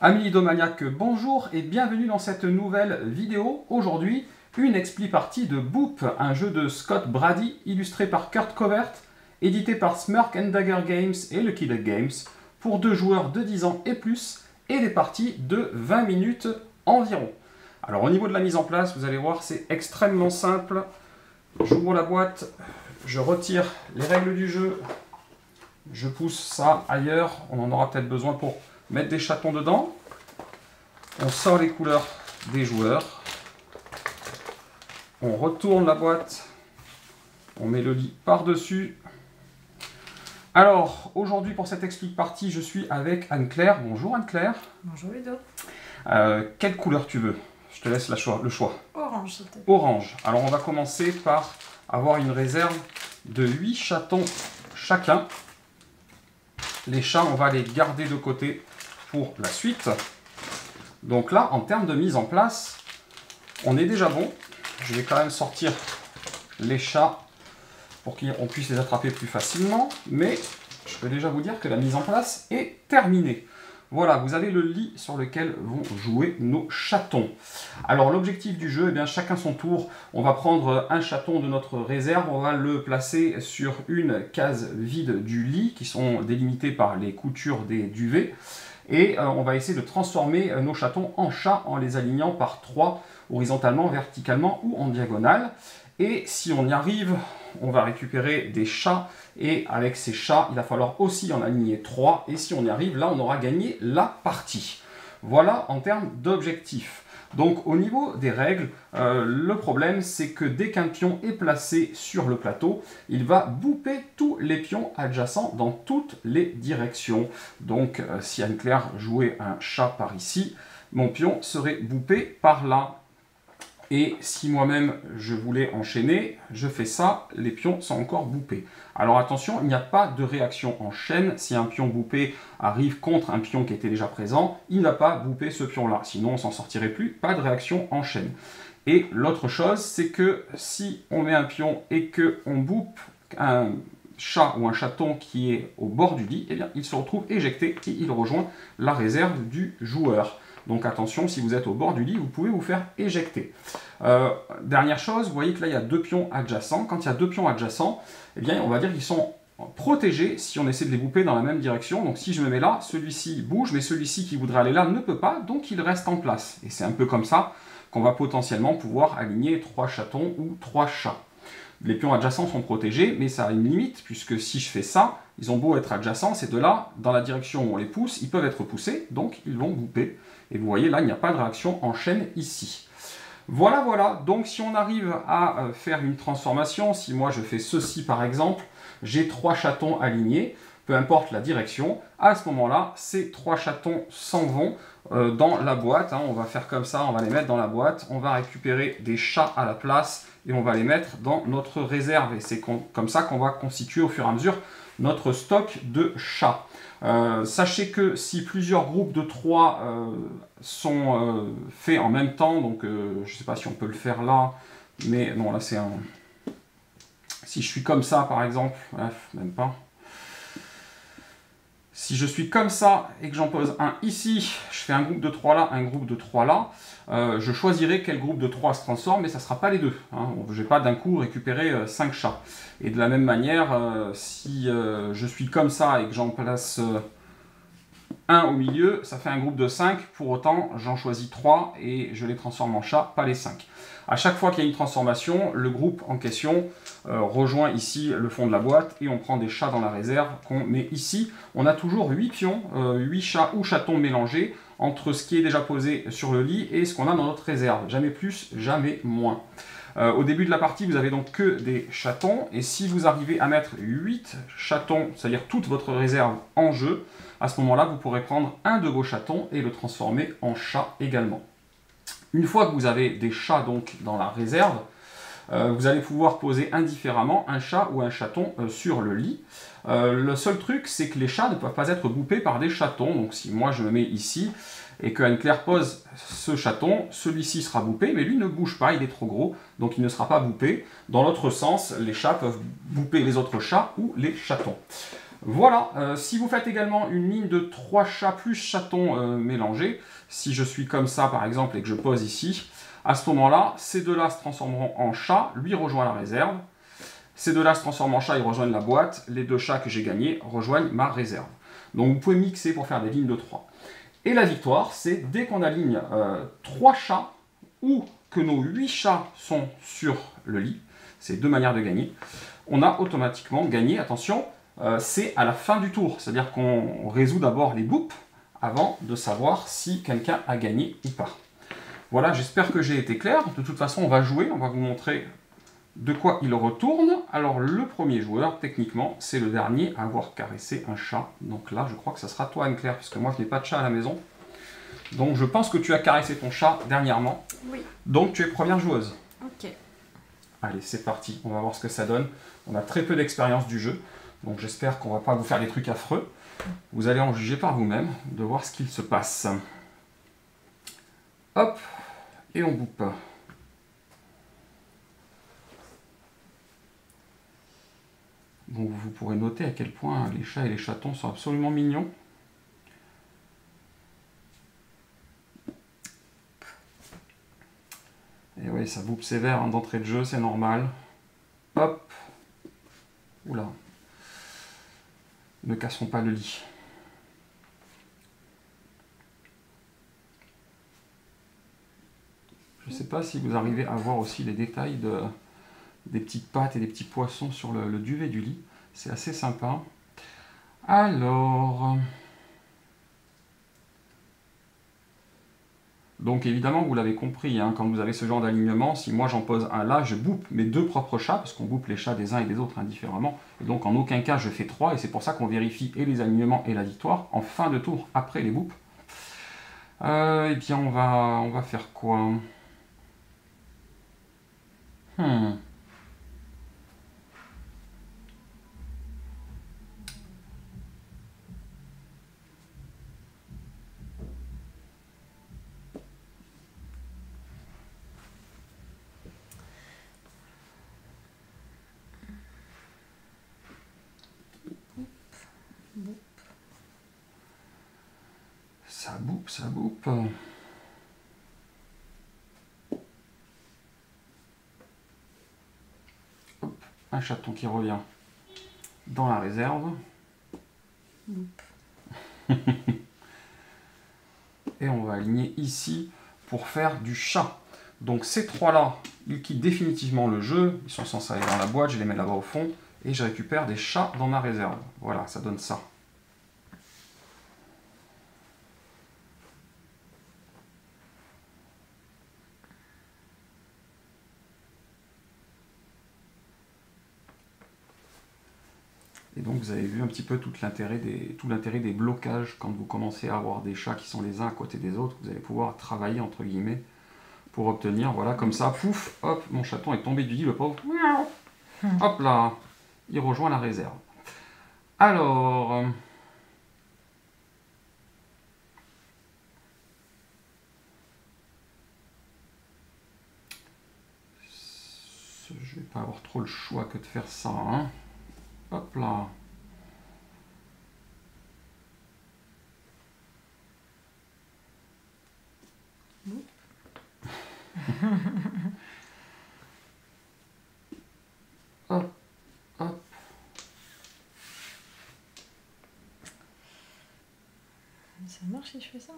Amis Lidomaniacs, bonjour et bienvenue dans cette nouvelle vidéo. Aujourd'hui, une expli partie de Boop, un jeu de Scott Brady illustré par Kurt Covert, édité par Smirk and Dagger Games et Lucky Duck Games, pour 2 joueurs de 10 ans et plus, et des parties de 20 minutes environ. Alors au niveau de la mise en place, vous allez voir, c'est extrêmement simple. J'ouvre la boîte, je retire les règles du jeu, je pousse ça ailleurs, on en aura peut-être besoin pour mettre des chatons dedans. On sort les couleurs des joueurs. On retourne la boîte. On met le lit par-dessus. Alors, aujourd'hui pour cette explique partie, je suis avec Anne-Claire. Bonjour Anne-Claire. Bonjour Ludo. Quelle couleur tu veux? Je te laisse le choix. Orange, s'il te plaît. Orange. Alors on va commencer par avoir une réserve de 8 chatons chacun. Les chats, on va les garder de côté pour la suite. Donc là, en termes de mise en place, on est déjà bon. Je vais quand même sortir les chats pour qu'on puisse les attraper plus facilement. Mais je peux déjà vous dire que la mise en place est terminée. Voilà, vous avez le lit sur lequel vont jouer nos chatons. Alors l'objectif du jeu, eh bien, chacun son tour. On va prendre un chaton de notre réserve, on va le placer sur une case vide du lit, qui sont délimitées par les coutures des duvets. Et on va essayer de transformer nos chatons en chats en les alignant par 3, horizontalement, verticalement ou en diagonale. Et si on y arrive, on va récupérer des chats. Et avec ces chats, il va falloir aussi en aligner 3. Et si on y arrive, là, on aura gagné la partie. Voilà en termes d'objectifs. Donc au niveau des règles, le problème c'est que dès qu'un pion est placé sur le plateau, il va booper tous les pions adjacents dans toutes les directions. Donc si Anne-Claire jouait un chat par ici, mon pion serait boopé par là. Et si moi-même je voulais enchaîner, je fais ça, les pions sont encore boopés. Alors attention, il n'y a pas de réaction en chaîne. Si un pion boopé arrive contre un pion qui était déjà présent, il n'a pas boopé ce pion-là. Sinon, on s'en sortirait plus. Pas de réaction en chaîne. Et l'autre chose, c'est que si on met un pion et qu'on boope un chat ou un chaton qui est au bord du lit, eh bien, il se retrouve éjecté et il rejoint la réserve du joueur. Donc attention, si vous êtes au bord du lit, vous pouvez vous faire éjecter. Dernière chose, vous voyez que là, il y a 2 pions adjacents. Quand il y a 2 pions adjacents, eh bien, on va dire qu'ils sont protégés si on essaie de les booper dans la même direction. Donc si je me mets là, celui-ci bouge, mais celui-ci qui voudrait aller là ne peut pas, donc il reste en place. Et c'est un peu comme ça qu'on va potentiellement pouvoir aligner 3 chatons ou 3 chats. Les pions adjacents sont protégés, mais ça a une limite, puisque si je fais ça, ils ont beau être adjacents, ces deux-là, dans la direction où on les pousse, ils peuvent être poussés, donc ils vont booper. Et vous voyez, là, il n'y a pas de réaction en chaîne ici. Voilà, voilà. Donc, si on arrive à faire une transformation, si moi je fais ceci par exemple, j'ai 3 chatons alignés, peu importe la direction, à ce moment-là, ces 3 chatons s'en vont dans la boîte. Hein. On va faire comme ça, on va les mettre dans la boîte, on va récupérer des chats à la place et on va les mettre dans notre réserve. Et c'est comme ça qu'on va constituer au fur et à mesure notre stock de chats. Sachez que si plusieurs groupes de 3 sont faits en même temps, donc je ne sais pas si on peut le faire là, mais non, là c'est un... Si je suis comme ça par exemple, bref, même pas. Si je suis comme ça et que j'en pose un ici, je fais un groupe de 3 là, un groupe de 3 là, je choisirai quel groupe de 3 se transforme, mais ça ne sera pas les deux. Hein. Je ne vais pas d'un coup récupérer 5 chats. Et de la même manière, si je suis comme ça et que j'en place un au milieu, ça fait un groupe de 5, pour autant j'en choisis 3 et je les transforme en chats, pas les 5. À chaque fois qu'il y a une transformation, le groupe en question rejoint ici le fond de la boîte et on prend des chats dans la réserve qu'on met ici. On a toujours 8 pions, 8 chats ou chatons mélangés entre ce qui est déjà posé sur le lit et ce qu'on a dans notre réserve. Jamais plus, jamais moins. Au début de la partie, vous avez donc que des chatons et si vous arrivez à mettre 8 chatons, c'est-à-dire toute votre réserve en jeu, à ce moment-là, vous pourrez prendre un de vos chatons et le transformer en chat également. Une fois que vous avez des chats donc dans la réserve, vous allez pouvoir poser indifféremment un chat ou un chaton sur le lit. Le seul truc, c'est que les chats ne peuvent pas être boopés par des chatons. Donc si moi je me mets ici et que Anne-Claire pose ce chaton, celui-ci sera boopé, mais lui ne bouge pas, il est trop gros, donc il ne sera pas boopé. Dans l'autre sens, les chats peuvent booper les autres chats ou les chatons. Voilà, si vous faites également une ligne de 3 chats plus chatons mélangés, si je suis comme ça par exemple et que je pose ici, à ce moment-là, ces deux-là se transformeront en chats, lui rejoint la réserve. Ces deux-là se transforment en chats, ils rejoignent la boîte. Les deux chats que j'ai gagnés rejoignent ma réserve. Donc vous pouvez mixer pour faire des lignes de 3. Et la victoire, c'est dès qu'on aligne 3 chats ou que nos 8 chats sont sur le lit, c'est deux manières de gagner, on a automatiquement gagné. Attention, c'est à la fin du tour, c'est-à-dire qu'on résout d'abord les boups avant de savoir si quelqu'un a gagné ou pas. Voilà, j'espère que j'ai été clair. De toute façon, on va jouer, on va vous montrer de quoi il retourne. Alors, le premier joueur, techniquement, c'est le dernier à avoir caressé un chat. Donc là, je crois que ça sera toi, Anne-Claire, puisque moi, je n'ai pas de chat à la maison. Donc, je pense que tu as caressé ton chat dernièrement. Oui. Donc, tu es première joueuse. Ok. Allez, c'est parti. On va voir ce que ça donne. On a très peu d'expérience du jeu. Donc, j'espère qu'on ne va pas vous faire des trucs affreux. Vous allez en juger par vous-même, de voir ce qu'il se passe. Hop, et on boupe. Donc vous pourrez noter à quel point les chats et les chatons sont absolument mignons. Et oui, ça boupe sévère hein, d'entrée de jeu, c'est normal. Hop. Oula. Ne cassons pas le lit. Je ne sais pas si vous arrivez à voir aussi les détails des petites pattes et des petits poissons sur le duvet du lit. C'est assez sympa. Alors... Donc évidemment, vous l'avez compris, hein, quand vous avez ce genre d'alignement, si moi j'en pose un là, je boupe mes deux propres chats, parce qu'on boupe les chats des uns et des autres indifféremment. Et donc en aucun cas je fais 3, et c'est pour ça qu'on vérifie et les alignements et la victoire en fin de tour, après les boupes. Eh bien on va faire quoi? Ça boupe, ça boupe. Hop, un chaton qui revient dans la réserve. Et on va aligner ici pour faire du chat. Donc ces trois-là, ils quittent définitivement le jeu. Ils sont censés aller dans la boîte, je les mets là-bas au fond. Et je récupère des chats dans ma réserve. Voilà, ça donne ça. Et donc vous avez vu un petit peu tout l'intérêt des blocages quand vous commencez à avoir des chats qui sont les uns à côté des autres. Vous allez pouvoir travailler entre guillemets pour obtenir, voilà, comme ça, pouf, hop, mon chaton est tombé du lit, le pauvre. Hop là, il rejoint la réserve. Alors... je vais pas avoir trop le choix que de faire ça, hein. Hop là. Hop, hop. Ça marche si je fais ça?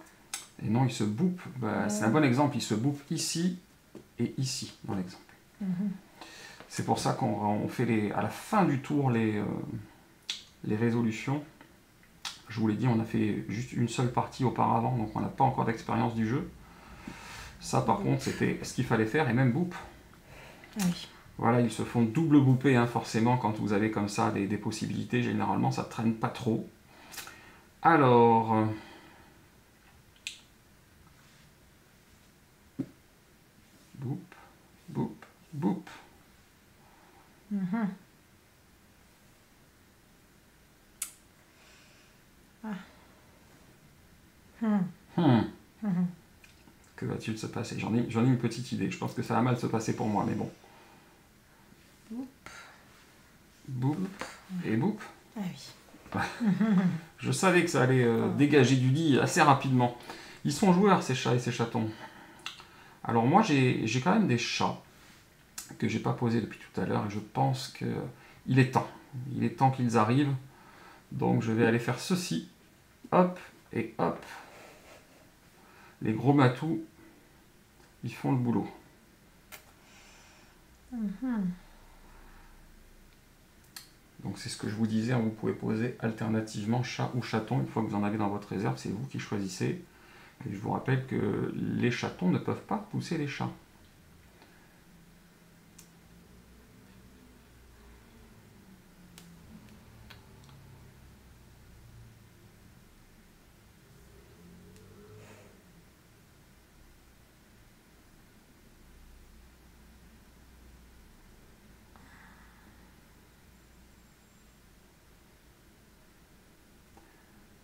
Et non, il se boupe. Bah, c'est un bon exemple. Il se boupe ici et ici, dans l'exemple. C'est pour ça qu'on fait à la fin du tour les résolutions. Je vous l'ai dit, on a fait juste une seule partie auparavant, donc on n'a pas encore d'expérience du jeu. Ça, par contre, c'était ce qu'il fallait faire, et même boop. Oui. Voilà, ils se font double bouper, hein, forcément, quand vous avez comme ça des possibilités. Généralement, ça ne traîne pas trop. Alors... boop, boop, boop. Que va-t-il se passer? J'en ai une petite idée. Je pense que ça va mal se passer pour moi, mais bon. Boop. Boop. Et boop. Ah oui. Je savais que ça allait dégager du lit assez rapidement. Ils sont joueurs, ces chats et ces chatons. Alors moi, j'ai quand même des chats que j'ai pas posés depuis tout à l'heure et je pense qu'il est temps. Il est temps qu'ils arrivent. Donc je vais aller faire ceci. Hop et hop. Les gros matous, ils font le boulot. Donc c'est ce que je vous disais, vous pouvez poser alternativement chat ou chaton une fois que vous en avez dans votre réserve, c'est vous qui choisissez. Et je vous rappelle que les chatons ne peuvent pas pousser les chats.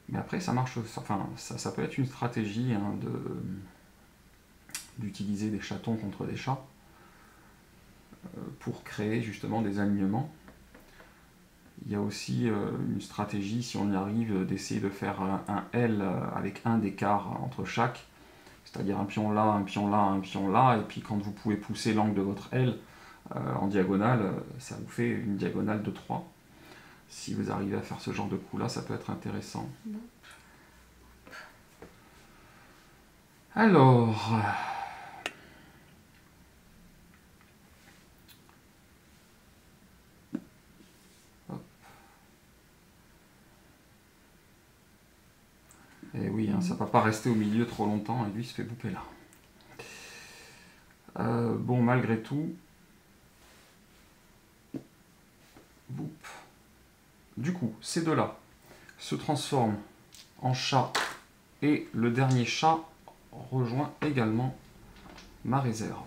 Mais après, ça marche, enfin, ça peut être une stratégie hein, d'utiliser des chatons contre des chats pour créer justement des alignements. Il y a aussi une stratégie, si on y arrive, d'essayer de faire un L avec un d'écart entre chaque, c'est-à-dire un pion là, un pion là, un pion là, et puis quand vous pouvez pousser l'angle de votre L en diagonale, ça vous fait une diagonale de 3. Si vous arrivez à faire ce genre de coup-là, ça peut être intéressant. Alors... Et oui, hein, ça ne va pas rester au milieu trop longtemps, et lui il se fait bouffer là. Bon, malgré tout... Boop. Du coup, ces deux-là se transforment en chat, et le dernier chat rejoint également ma réserve.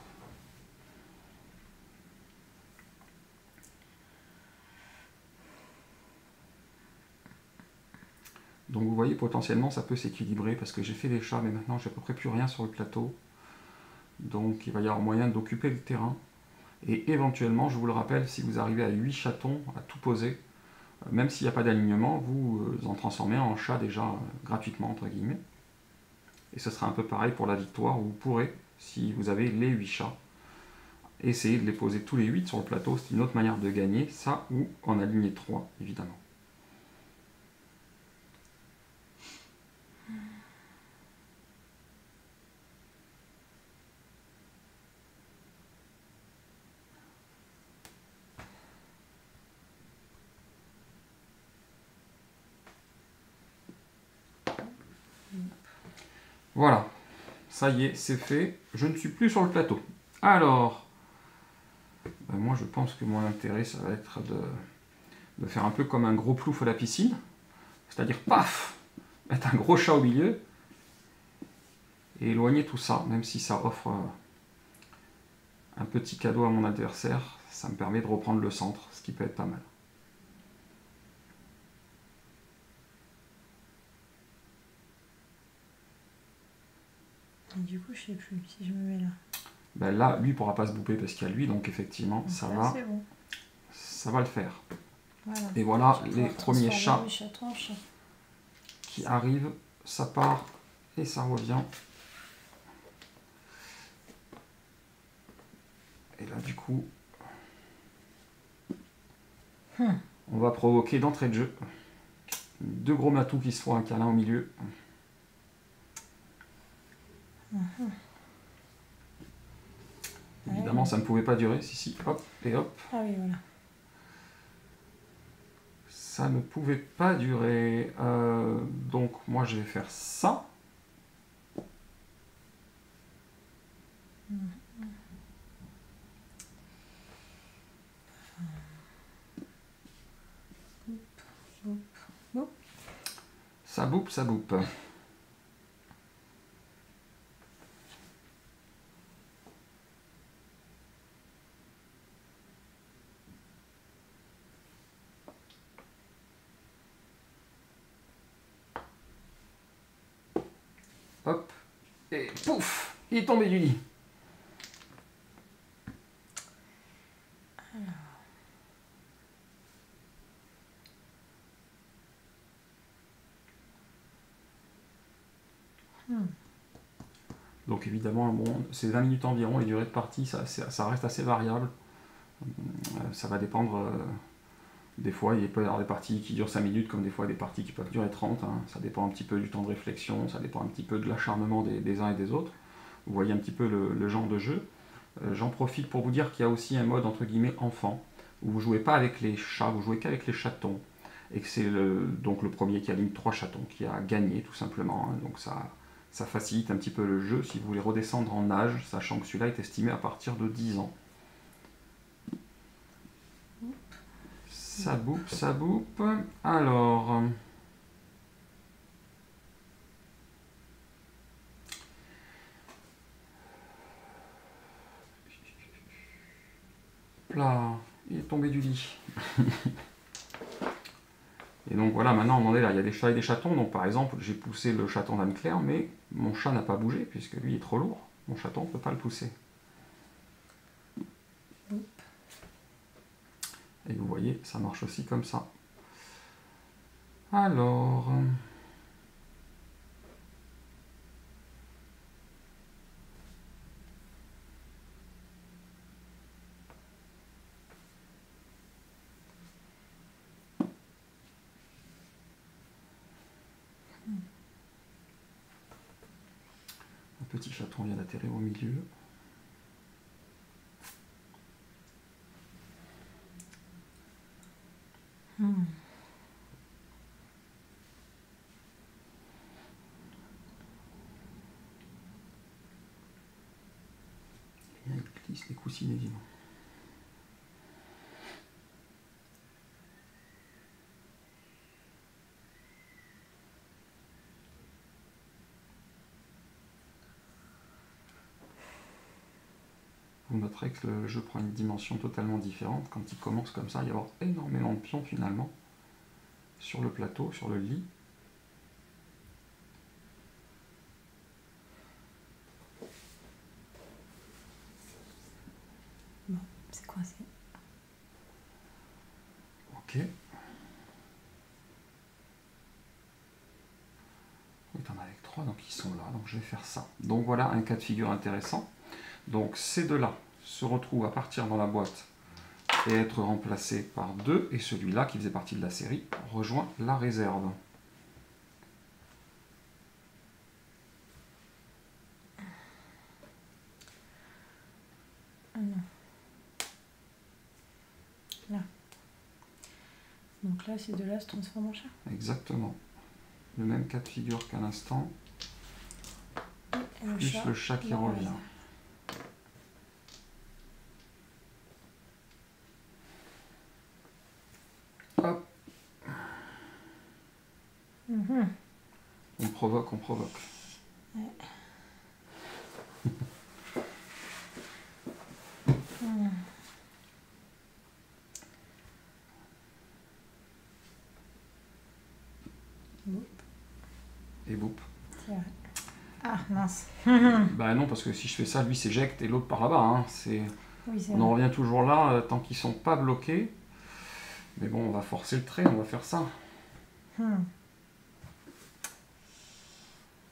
Donc vous voyez, potentiellement, ça peut s'équilibrer, parce que j'ai fait des chats, mais maintenant j'ai à peu près plus rien sur le plateau. Donc il va y avoir moyen d'occuper le terrain. Et éventuellement, je vous le rappelle, si vous arrivez à 8 chatons à tout poser, même s'il n'y a pas d'alignement, vous en transformez en chat déjà gratuitement, entre guillemets. Et ce sera un peu pareil pour la victoire, où vous pourrez, si vous avez les 8 chats, essayer de les poser tous les 8 sur le plateau. C'est une autre manière de gagner, ça ou en aligner 3, évidemment. Voilà, ça y est, c'est fait. Je ne suis plus sur le plateau. Alors, ben moi je pense que mon intérêt, ça va être de faire un peu comme un gros plouf à la piscine. C'est-à-dire, paf, mettre un gros chat au milieu et éloigner tout ça, même si ça offre un petit cadeau à mon adversaire, ça me permet de reprendre le centre, ce qui peut être pas mal. Et du coup, je sais plus si je me mets là. Ben là, lui ne pourra pas se bouper parce qu'il y a lui, donc effectivement, Donc ça là, va, bon. ça va le faire. Voilà. Et voilà les premiers chats Chat. qui arrivent, ça part et ça revient. Et là, du coup, on va provoquer d'entrée de jeu deux gros matous qui se font un câlin au milieu. Évidemment, ça ne pouvait pas durer. Si, hop, et hop. Ah oui, voilà. Ça ne pouvait pas durer. Donc, moi, je vais faire ça. Ça boupe, ça boupe. Hop, et pouf, il est tombé du lit. Donc évidemment, bon, c'est 20 minutes environ, les durées de partie, ça reste assez variable. Ça va dépendre, des fois il peut y avoir des parties qui durent 5 minutes, comme des fois des parties qui peuvent durer 30, hein. Ça dépend un petit peu du temps de réflexion, ça dépend un petit peu de l'acharnement des uns et des autres. Vous voyez un petit peu le genre de jeu. J'en profite pour vous dire qu'il y a aussi un mode entre guillemets enfant, où vous jouez pas avec les chats, vous jouez qu'avec les chatons. Et que c'est donc le premier qui aligne 3 chatons qui a gagné tout simplement, hein. Donc ça facilite un petit peu le jeu si vous voulez redescendre en âge, sachant que celui-là est estimé à partir de 10 ans. Ça boupe, ça boupe. Alors... là, il est tombé du lit. Et donc voilà, maintenant on en est là, il y a des chats et des chatons, donc par exemple j'ai poussé le chaton d'Anne-Claire, mais mon chat n'a pas bougé, puisque lui est trop lourd, mon chaton ne peut pas le pousser. Et vous voyez, ça marche aussi comme ça. Alors... un petit chaton vient d'atterrir au milieu. Et il glisse les coussinets, dis donc. Vous noterez que le jeu prend une dimension totalement différente quand il commence comme ça, il y a énormément de pions finalement sur le plateau, sur le lit. Bon, c'est coincé. Ok. Il est en avec 3, donc ils sont là, donc je vais faire ça. Donc voilà un cas de figure intéressant. Donc ces deux-là se retrouvent à partir dans la boîte et être remplacés par 2, et celui-là, qui faisait partie de la série, rejoint la réserve. Ah non. Là. Donc là, ces deux-là se transforment en chat. Exactement. Le même cas de figure qu'à l'instant, plus le chat qui revient. Hop. On provoque, on provoque. Ouais. Et boum. C'est vrai. Ah mince. Bah non, parce que si je fais ça, lui s'éjecte et l'autre par là-bas. Hein. Oui, on en revient toujours là, tant qu'ils sont pas bloqués. Mais bon, on va forcer le trait, on va faire ça.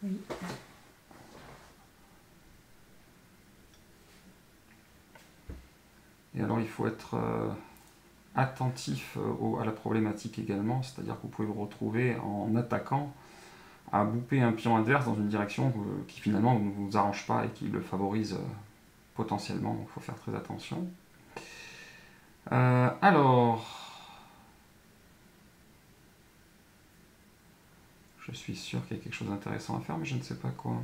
Oui. Et alors il faut être attentif à la problématique également, c'est-à-dire que vous pouvez vous retrouver en attaquant à bouper un pion adverse dans une direction qui finalement ne vous arrange pas et qui le favorise potentiellement, donc il faut faire très attention. Alors, je suis sûr qu'il y a quelque chose d'intéressant à faire, mais je ne sais pas quoi.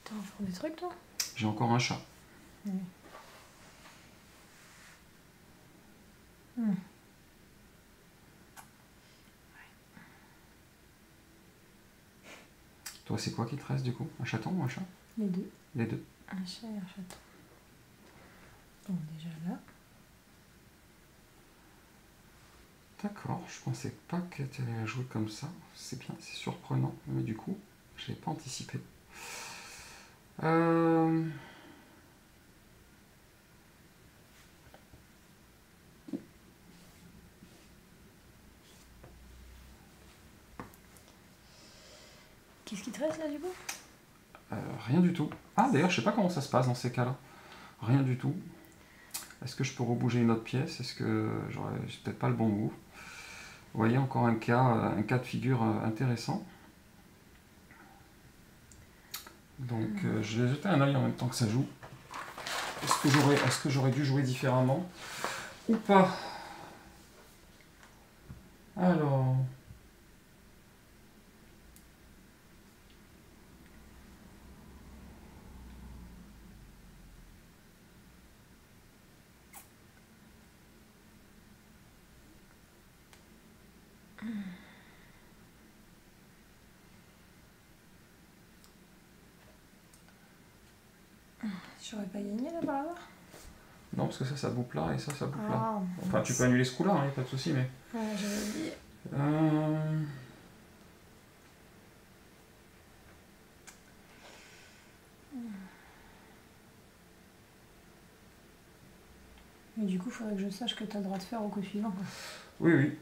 T'as encore des trucs, toi? J'ai encore un chat. Oui. Toi, c'est quoi qui te reste du coup? Un chaton ou un chat? Les deux. Les deux. Un chat et un chaton. Bon, déjà là. D'accord, je pensais pas que tu allais la jouer comme ça. C'est bien, c'est surprenant, mais du coup, je l'ai pas anticipé. Euh, Qu'est-ce qui te reste là du coup? Rien du tout. Ah, d'ailleurs, je sais pas comment ça se passe dans ces cas-là. Rien du tout. Est-ce que je peux rebouger une autre pièce? Est-ce que j'ai peut-être pas le bon move? Vous voyez, encore un cas de figure intéressant. Donc, je vais jeter un œil en même temps que ça joue. Est-ce que j'aurais dû jouer différemment ou pas? Alors... J'aurais pas gagné là par là? Non, parce que ça boucle là et ça boucle là. Ah, Enfin, tu peux annuler ce coup-là, hein, pas de souci, mais... ouais, j'avais oublié. Mais du coup, il faudrait que je sache que tu as le droit de faire au coup suivant. Quoi. Oui, oui.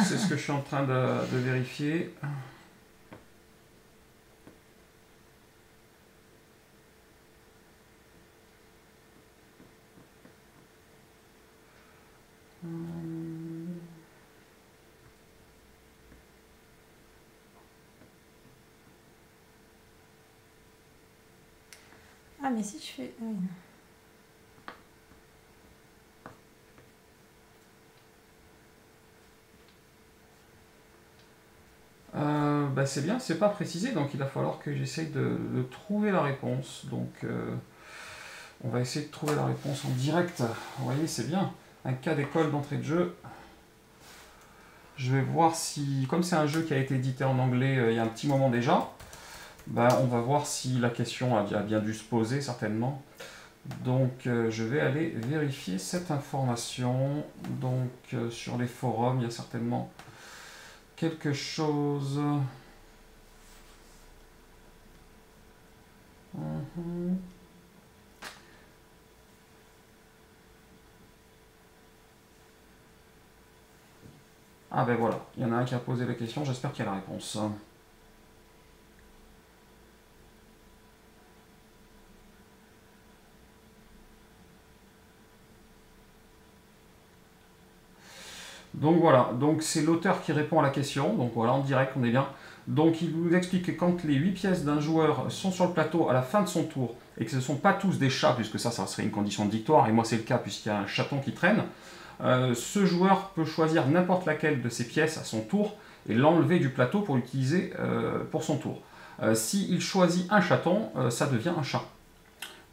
C'est ce que je suis en train de vérifier. Ah, mais si je fais... Oui. Bah c'est bien, c'est pas précisé, donc il va falloir que j'essaye de trouver la réponse. Donc on va essayer de trouver la réponse en direct. Vous voyez, c'est bien. Un cas d'école d'entrée de jeu. Je vais voir si, comme c'est un jeu qui a été édité en anglais il y a un petit moment déjà, bah, on va voir si la question a bien dû se poser certainement. Donc je vais aller vérifier cette information. Donc sur les forums, il y a certainement quelque chose. Ah ben voilà, il y en a un qui a posé la question, j'espère qu'il y a la réponse. Donc voilà, donc c'est l'auteur qui répond à la question, donc voilà, en direct, on est bien. Donc il vous explique que quand les 8 pièces d'un joueur sont sur le plateau à la fin de son tour, et que ce ne sont pas tous des chats, puisque ça serait une condition de victoire, et moi c'est le cas puisqu'il y a un chaton qui traîne, ce joueur peut choisir n'importe laquelle de ces pièces à son tour, et l'enlever du plateau pour l'utiliser pour son tour. S'il choisit un chaton, ça devient un chat.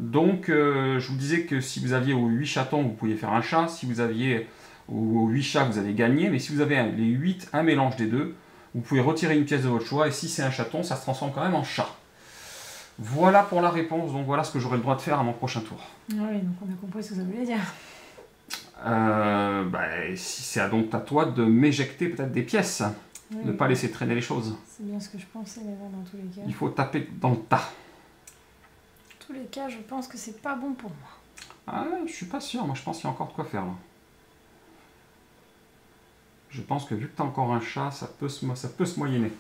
Donc je vous disais que si vous aviez 8 chatons, vous pouviez faire un chat, si vous aviez aux 8 chats, vous avez gagné, mais si vous avez les 8, un mélange des deux, vous pouvez retirer une pièce de votre choix, et si c'est un chaton, ça se transforme quand même en chat. Voilà pour la réponse, donc voilà ce que j'aurai le droit de faire à mon prochain tour. Oui, donc on a compris ce que ça voulait dire. Si c'est donc à toi de m'éjecter peut-être des pièces, Oui, ne pas laisser traîner les choses. c'est bien ce que je pensais, mais bon, dans tous les cas. Il faut taper dans le tas. Dans tous les cas, je pense que c'est pas bon pour moi. Ah, je suis pas sûr, moi je pense qu'il y a encore de quoi faire là. Je pense que vu que tu as encore un chat, ça peut se moyenner.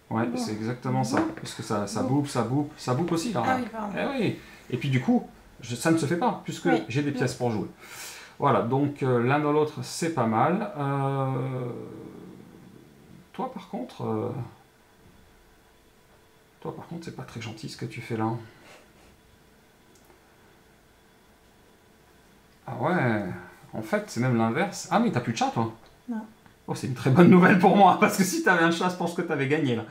Ouais, bon. C'est exactement ça. Parce que ça boupe aussi là. Ah oui, pardon. Eh oui. Et puis du coup, ça ne se fait pas, puisque oui, j'ai des pièces pour jouer. Voilà, donc l'un dans l'autre, c'est pas mal. Toi par contre, c'est pas très gentil ce que tu fais là. Ah ouais. En fait, c'est même l'inverse. Ah mais t'as plus de chat, toi? Non. Oh, c'est une très bonne nouvelle pour moi, parce que si t'avais un chat, je pense que t'avais gagné, là.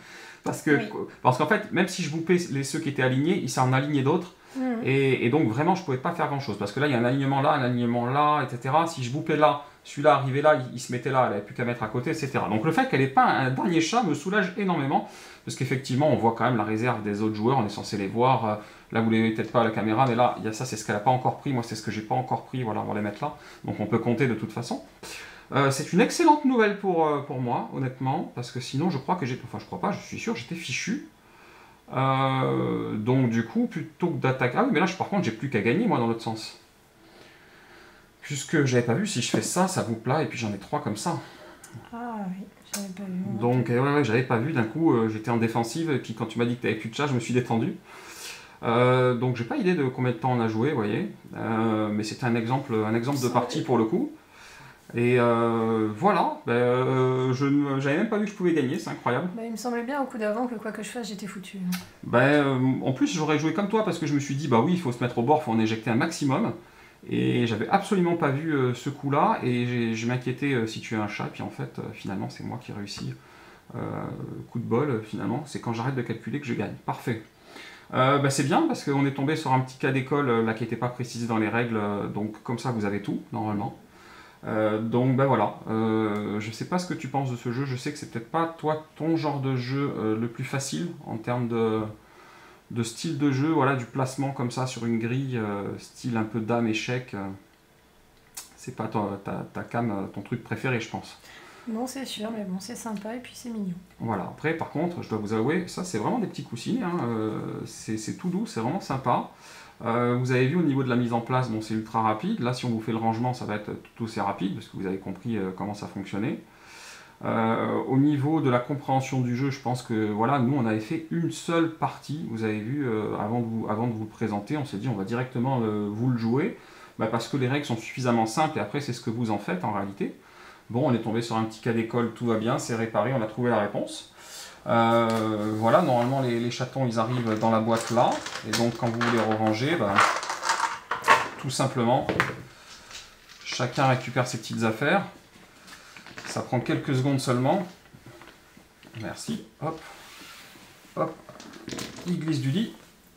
Parce qu'en fait, même si je boupais ceux qui étaient alignés, il s'en alignait d'autres. Et donc, vraiment, je pouvais pas faire grand-chose. Parce que là, il y a un alignement là, etc. Si je boupais là, celui-là arrivait là, il se mettait là, elle n'avait plus qu'à mettre à côté, etc. Donc le fait qu'elle n'ait pas un dernier chat me soulage énormément. Parce qu'effectivement, on voit quand même la réserve des autres joueurs, on est censé les voir. Là, vous ne les voyez peut-être pas à la caméra, mais là, il y a ça, c'est ce qu'elle n'a pas encore pris. Moi, c'est ce que j'ai pas encore pris. Voilà, on va les mettre là. Donc on peut compter de toute façon. C'est une excellente nouvelle pour moi, honnêtement. Parce que sinon, je crois que j'ai... Enfin, je crois pas, je suis sûr, j'étais fichu. Donc du coup, plutôt que d'attaquer... Ah oui, mais là, par contre, j'ai plus qu'à gagner, moi, dans l'autre sens. Puisque j'avais pas vu, si je fais ça, ça vous plat, et puis j'en ai 3 comme ça. Ah oui, j'avais pas vu. Donc, ouais, j'avais pas vu, d'un coup, j'étais en défensive, et puis quand tu m'as dit que t'avais plus de chat, je me suis détendu. Donc j'ai pas idée de combien de temps on a joué, vous voyez. Mais c'était un exemple de partie pour le coup. Et voilà, j'avais même pas vu que je pouvais gagner, c'est incroyable. Bah, il me semblait bien au coup d'avant que quoi que je fasse, j'étais foutu. En plus, j'aurais joué comme toi parce que je me suis dit, bah oui, il faut se mettre au bord, il faut en éjecter un maximum. Et j'avais absolument pas vu ce coup-là, et je m'inquiétais si tu es un chat, puis en fait, finalement, c'est moi qui ai réussi. Coup de bol, finalement, c'est quand j'arrête de calculer que je gagne. Parfait. C'est bien parce qu'on est tombé sur un petit cas d'école là qui n'était pas précisé dans les règles, donc comme ça vous avez tout normalement. Donc voilà, je sais pas ce que tu penses de ce jeu, je sais que c'est peut-être pas toi ton genre de jeu le plus facile en termes de style de jeu, voilà, du placement comme ça sur une grille, style un peu dame échec, c'est pas ta cam, ton truc préféré je pense. Non, c'est sûr, mais bon, c'est sympa et puis c'est mignon. Voilà, après par contre, je dois vous avouer, ça c'est vraiment des petits coussinets, hein, c'est tout doux, c'est vraiment sympa. Vous avez vu au niveau de la mise en place, bon, c'est ultra rapide. Là, si on vous fait le rangement, ça va être tout aussi rapide parce que vous avez compris comment ça fonctionnait. Au niveau de la compréhension du jeu, je pense que voilà, nous on avait fait une seule partie. Vous avez vu avant de vous le présenter, on s'est dit on va directement vous le jouer parce que les règles sont suffisamment simples et après c'est ce que vous en faites en réalité. Bon, on est tombé sur un petit cas d'école, tout va bien, c'est réparé, on a trouvé la réponse. Voilà, normalement les chatons ils arrivent dans la boîte là, et donc quand vous les ranger, tout simplement, chacun récupère ses petites affaires. Ça prend quelques secondes seulement. Merci, hop, hop, il glisse du lit.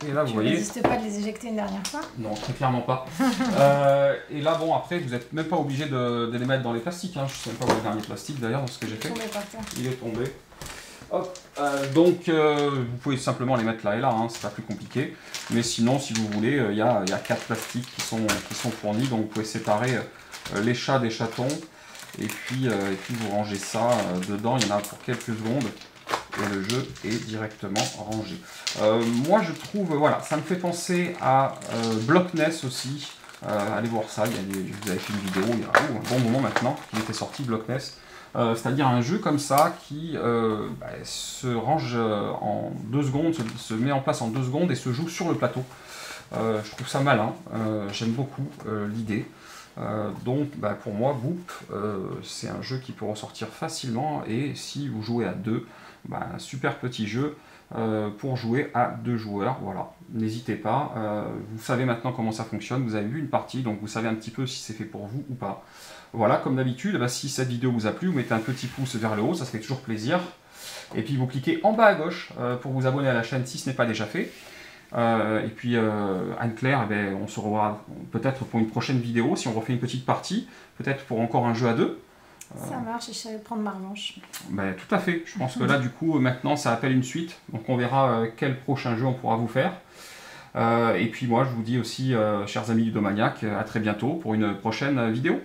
Et là, vous voyez. Tu n'hésistais pas de les éjecter une dernière fois? Non, très clairement pas. Et là, bon, après, vous n'êtes même pas obligé de les mettre dans les plastiques. Hein. Je ne sais même pas où est le dernier plastique d'ailleurs dans ce que j'ai fait. Il est tombé. Hop. Donc, vous pouvez simplement les mettre là et là, hein, c'est pas plus compliqué. Mais sinon, si vous voulez, il y a 4 plastiques qui sont fournis. Donc, vous pouvez séparer les chats des chatons. Et puis vous rangez ça dedans. Il y en a pour quelques secondes. Et le jeu est directement rangé. Moi je trouve, voilà, ça me fait penser à Blockness aussi. Allez voir ça, vous avez fait une vidéo il y a un bon moment maintenant qu'il était sorti, Blockness. C'est-à-dire un jeu comme ça qui se range en 2 secondes, se met en place en 2 secondes et se joue sur le plateau. Je trouve ça malin, j'aime beaucoup l'idée. Donc pour moi, Boop, c'est un jeu qui peut ressortir facilement et si vous jouez à 2, un super petit jeu pour jouer à 2 joueurs, voilà, n'hésitez pas, vous savez maintenant comment ça fonctionne, vous avez vu une partie, donc vous savez un petit peu si c'est fait pour vous ou pas. Voilà, comme d'habitude, si cette vidéo vous a plu, vous mettez un petit pouce vers le haut, ça fait toujours plaisir, et puis vous cliquez en bas à gauche pour vous abonner à la chaîne si ce n'est pas déjà fait. Et puis Anne-Claire, on se revoit peut-être pour une prochaine vidéo, si on refait une petite partie, peut-être pour encore un jeu à 2. Ça marche et je savais prendre ma revanche. Tout à fait, je pense que là du coup maintenant ça appelle une suite, donc on verra quel prochain jeu on pourra vous faire. Et puis moi je vous dis aussi, chers amis du Domaniac, à très bientôt pour une prochaine vidéo.